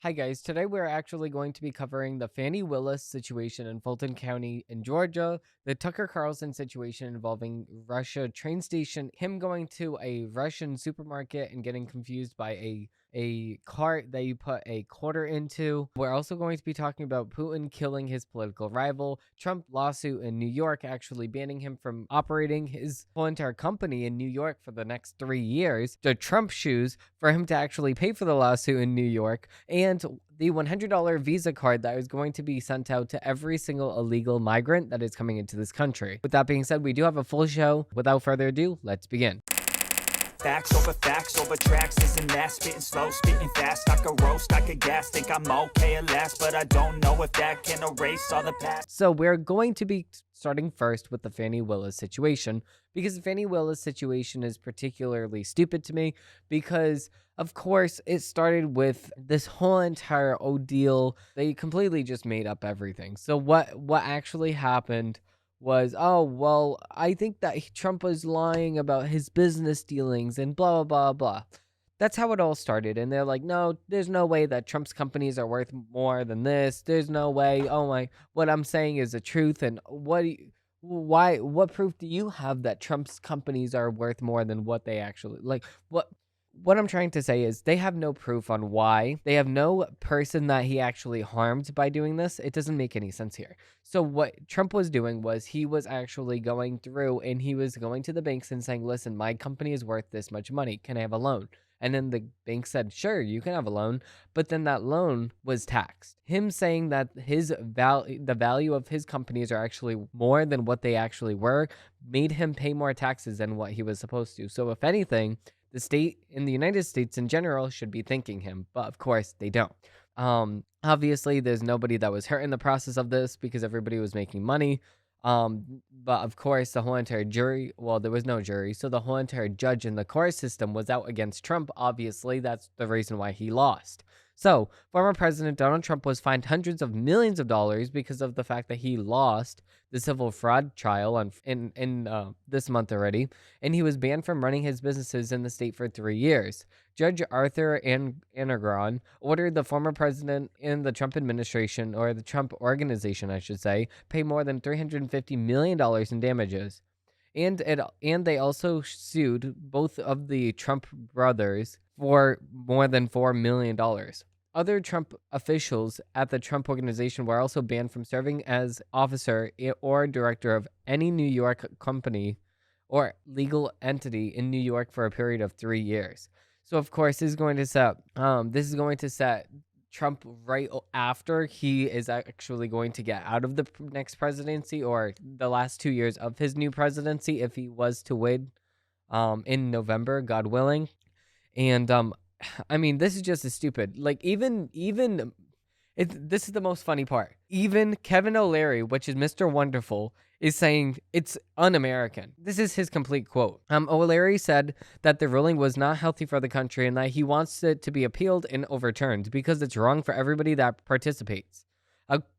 Hi guys, today we're actually going to be covering the Fanni Willis situation in Fulton County in Georgia, the Tucker Carlson situation involving Russia train station, him going to a Russian supermarket and getting confused by a cart that you put a quarter into. We're also going to be talking about Putin killing his political rival, Trump lawsuit in New York actually banning him from operating his whole entire company in New York for the next 3 years, the Trump shoes for him to actually pay for the lawsuit in New York, and the $100 Visa card that is going to be sent out to every single illegal migrant that is coming into this country. With that being said, we do have a full show. Without further ado, let's begin. Facts over tracks, isn't that spitting slow, spitting fast, I could roast, I could gas, think I'm okay at last, but I don't know if that can erase all the past. So we're going to be starting first with the Fanni Willis situation, because the Fanni Willis situation is particularly stupid to me, because of course it started with this whole entire ordeal. They completely just made up everything. So what actually happened was, oh, well, I think that Trump was lying about his business dealings and blah, blah, blah, blah. That's how it all started. And they're like, no, there's no way that Trump's companies are worth more than this. There's no way. Oh my, what I'm saying is the truth. And what proof do you have that Trump's companies are worth more than what they actually, like, what I'm trying to say is they have no proof on why. They have no person that he actually harmed by doing this. It doesn't make any sense here. So what Trump was doing was he was actually going through and he was going to the banks and saying, listen, my company is worth this much money. Can I have a loan? And then the bank said, sure, you can have a loan. But then that loan was taxed. Him saying that the value of his companies are actually more than what they actually were made him pay more taxes than what he was supposed to. So if anything, the state in the United States in general should be thanking him, but of course they don't. Obviously, there's nobody that was hurt in the process of this because everybody was making money. But of course, the whole entire jury, well, there was no jury, so the whole entire judge in the court system was out against Trump. Obviously, that's the reason why he lost. So, former President Donald Trump was fined hundreds of millions of dollars because of the fact that he lost the civil fraud trial in this month already, and he was banned from running his businesses in the state for 3 years. Judge Arthur Anagron ordered the former president and the Trump administration, or the Trump organization, I should say, pay more than $350 million in damages. And they also sued both of the Trump brothers for more than $4 million. Other Trump officials at the Trump organization were also banned from serving as officer or director of any New York company or legal entity in New York for a period of 3 years. So of course, this is going to set Trump right after he is actually going to get out of the next presidency, or the last 2 years of his new presidency, if he was to win in November, God willing. And I mean, this is just as stupid. Like, this is the most funny part. Even Kevin O'Leary, which is Mr. Wonderful, is saying it's un-American. This is his complete quote. O'Leary said that the ruling was not healthy for the country and that he wants it to be appealed and overturned because it's wrong for everybody that participates.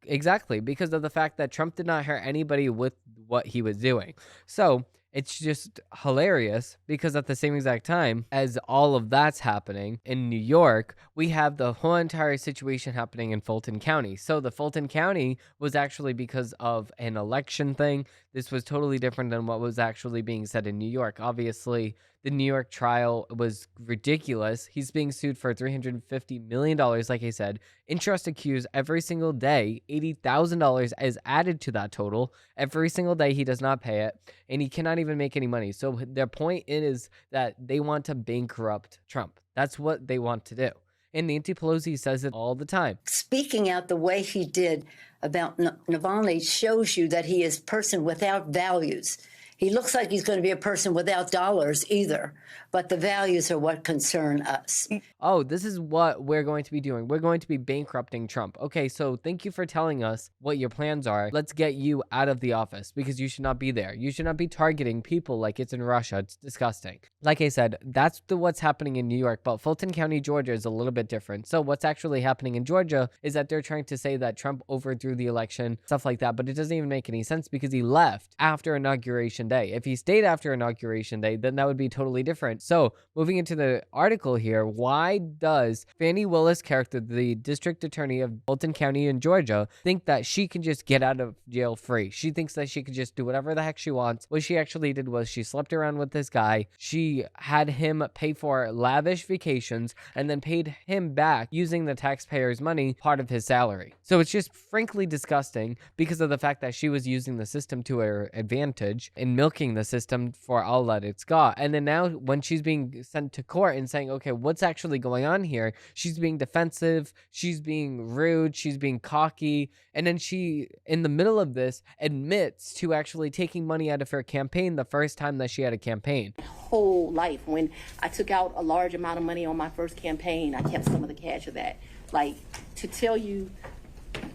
Exactly, because of the fact that Trump did not hurt anybody with what he was doing. So it's just hilarious because at the same exact time as all of that's happening in New York, we have the whole entire situation happening in Fulton County. So the Fulton County was actually because of an election thing. This was totally different than what was actually being said in New York. Obviously, the New York trial was ridiculous. He's being sued for $350 million, like I said. Interest accused every single day. $80,000 is added to that total. Every single day he does not pay it, and he cannot even make any money. So their point is that they want to bankrupt Trump. That's what they want to do. And Nancy Pelosi says it all the time. Speaking out the way he did about Navalny shows you that he is a person without values. He looks like he's going to be a person without dollars either, but the values are what concern us. Oh, this is what we're going to be doing. We're going to be bankrupting Trump. Okay, so thank you for telling us what your plans are. Let's get you out of the office because you should not be there. You should not be targeting people like it's in Russia. It's disgusting. Like I said, that's what's happening in New York, but Fulton County, Georgia is a little bit different. So what's actually happening in Georgia is that they're trying to say that Trump overthrew the election, stuff like that, but it doesn't even make any sense because he left after inauguration Inauguration Day. If he stayed after Inauguration Day, then that would be totally different. So, moving into the article here, why does Fanni Willis' character, the district attorney of Fulton County in Georgia, think that she can just get out of jail free? She thinks that she could just do whatever the heck she wants. What she actually did was she slept around with this guy. She had him pay for lavish vacations and then paid him back using the taxpayers' money, part of his salary. So it's just frankly disgusting because of the fact that she was using the system to her advantage and milking the system for all that it's got. And then now when she's being sent to court and saying, okay, what's actually going on here? She's being defensive. She's being rude. She's being cocky. And then she, in the middle of this, admits to actually taking money out of her campaign the first time that she had a campaign. Whole life, when I took out a large amount of money on my first campaign, I kept some of the cash of that. Like, to tell you,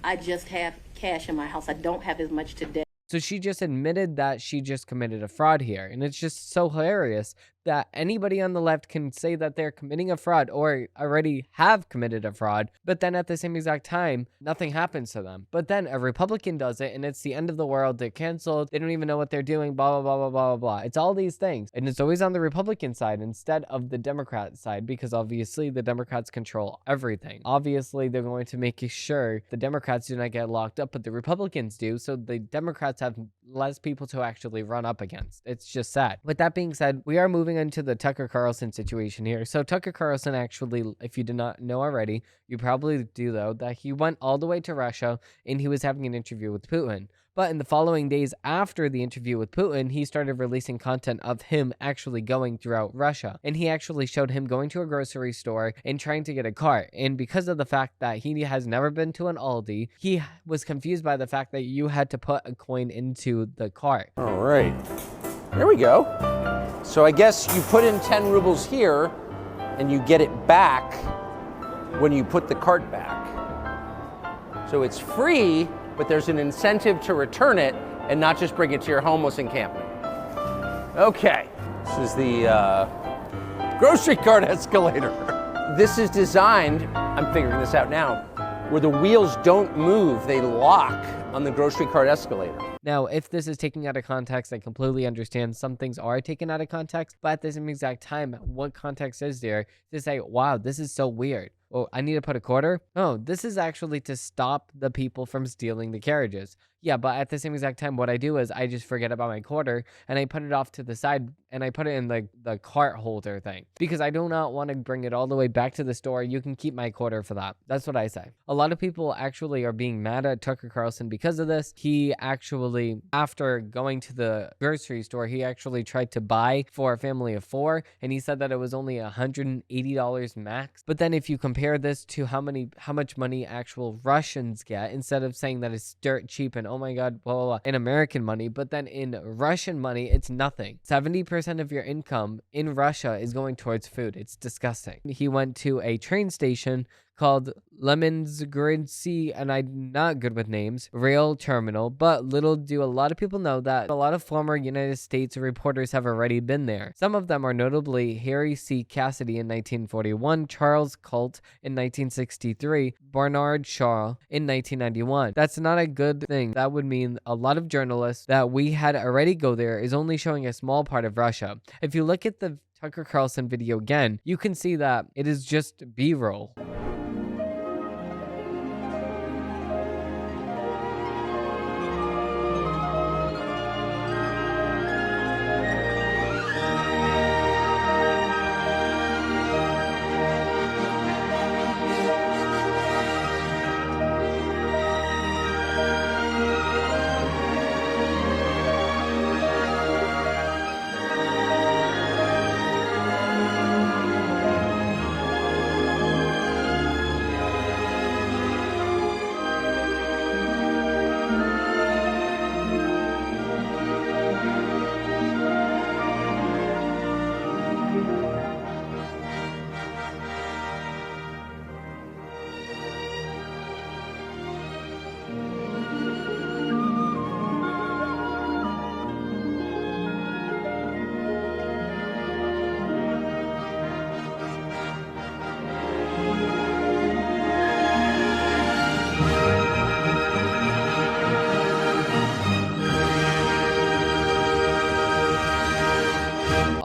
I just have cash in my house. I don't have as much today. So she just admitted that she just committed a fraud here. And it's just so hilarious that anybody on the left can say that they're committing a fraud or already have committed a fraud, but then at the same exact time, nothing happens to them. But then a Republican does it and it's the end of the world. They're canceled. They don't even know what they're doing, blah, blah, blah, blah, blah, blah. It's all these things. And it's always on the Republican side instead of the Democrat side, because obviously the Democrats control everything. Obviously, they're going to make sure the Democrats do not get locked up, but the Republicans do. So the Democrats have less people to actually run up against. It's just sad. With that being said, we are moving into the Tucker Carlson situation here. So Tucker Carlson actually, if you did not know already, you probably do though, that he went all the way to Russia and he was having an interview with Putin. But in the following days after the interview with Putin, he started releasing content of him actually going throughout Russia. And he actually showed him going to a grocery store and trying to get a cart. And because of the fact that he has never been to an Aldi, he was confused by the fact that you had to put a coin into the cart. All right, here we go. So I guess you put in 10 rubles here and you get it back when you put the cart back. So it's free, but there's an incentive to return it and not just bring it to your homeless encampment. Okay, this is the grocery cart escalator. This is designed, I'm figuring this out now, where the wheels don't move, they lock on the grocery cart escalator. Now, if this is taken out of context, I completely understand some things are taken out of context, but at the same exact time, what context is there to say, wow, this is so weird? Oh, I need to put a quarter? Oh, this is actually to stop the people from stealing the carriages. Yeah, but at the same exact time, what I do is I just forget about my quarter and I put it off to the side and I put it in the cart holder thing because I do not want to bring it all the way back to the store. You can keep my quarter for that. That's what I say. A lot of people actually are being mad at Tucker Carlson because of this. He actually, after going to the grocery store, he actually tried to buy for a family of 4 and he said that it was only $180 max. But then if you compare this to how much money actual Russians get, instead of saying that it's dirt cheap and oh my god, blah, blah, blah, in American money, but then in Russian money, it's nothing. 70% of your income in Russia is going towards food. It's disgusting. He went to a train station called Lemensgridsy, and I'm not good with names, rail terminal, but little do a lot of people know that a lot of former United States reporters have already been there. Some of them are notably Harry C. Cassidy in 1941, Charles Colt in 1963, Bernard Shaw in 1991. That's not a good thing. That would mean a lot of journalists that we had already go there is only showing a small part of Russia. If you look at the Tucker Carlson video again, you can see that it is just B-roll.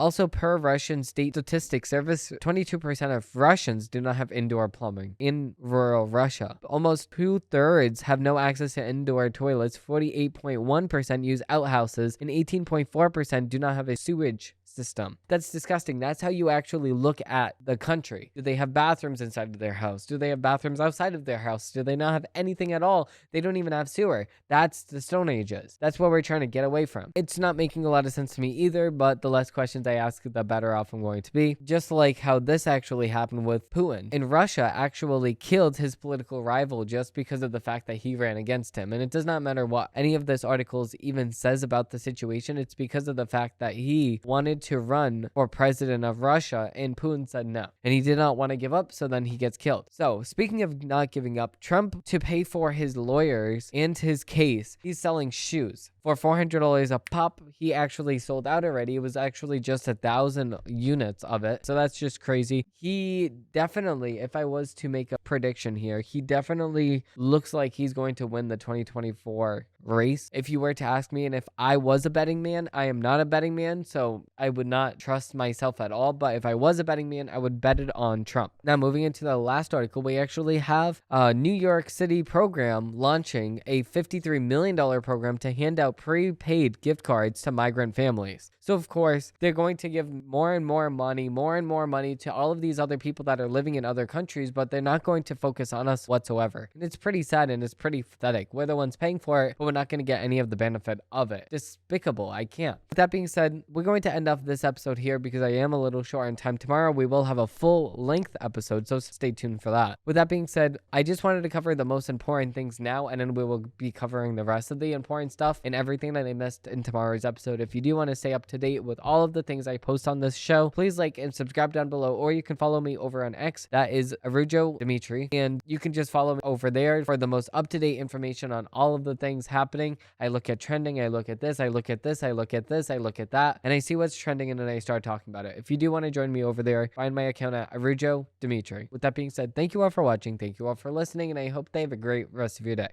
Also, per Russian state statistics service, 22% of Russians do not have indoor plumbing in rural Russia. Almost 2/3 have no access to indoor toilets, 48.1% use outhouses, and 18.4% do not have a sewage system. That's disgusting. That's how you actually look at the country. Do they have bathrooms inside of their house? Do they have bathrooms outside of their house? Do they not have anything at all? They don't even have sewer. That's the Stone Ages. That's what we're trying to get away from. It's not making a lot of sense to me either, but the less questions I ask, the better off I'm going to be. Just like how this actually happened with Putin. And Russia actually killed his political rival just because of the fact that he ran against him. And it does not matter what any of this articles even says about the situation. It's because of the fact that he wanted to run for president of Russia, and Putin said no. And he did not want to give up, so then he gets killed. So, speaking of not giving up, Trump, to pay for his lawyers and his case, he's selling shoes. For $400 a pop, he actually sold out already. It was actually just 1,000 units of it. So that's just crazy. He definitely, if I was to make a prediction here, he definitely looks like he's going to win the 2024 race. If you were to ask me, and if I was a betting man, I am not a betting man, so I would not trust myself at all. But if I was a betting man, I would bet it on Trump. Now, moving into the last article, we actually have a New York City program launching a $53 million program to hand out prepaid gift cards to migrant families. So, of course, they're going to give more and more money to all of these other people that are living in other countries, but they're not going to focus on us whatsoever. And it's pretty sad and it's pretty pathetic. We're the ones paying for it, but we're not going to get any of the benefit of it. Despicable. I can't. With that being said, we're going to end off this episode here because I am a little short on time. Tomorrow, we will have a full-length episode, so stay tuned for that. With that being said, I just wanted to cover the most important things now, and then we will be covering the rest of the important stuff and everything that I missed in tomorrow's episode. If you do want to stay up to date with all of the things I post on this show, please like and subscribe down below, or you can follow me over on X. That is Arujo Dimitri, and you can just follow me over there for the most up-to-date information on all of the things happening. I look at trending, I look at this, I look at this, I look at this, I look at that, and I see what's trending, and then I start talking about it. If you do want to join me over there, find my account at Arujo Dimitri. With that being said, thank you all for watching, thank you all for listening, and I hope they have a great rest of your day.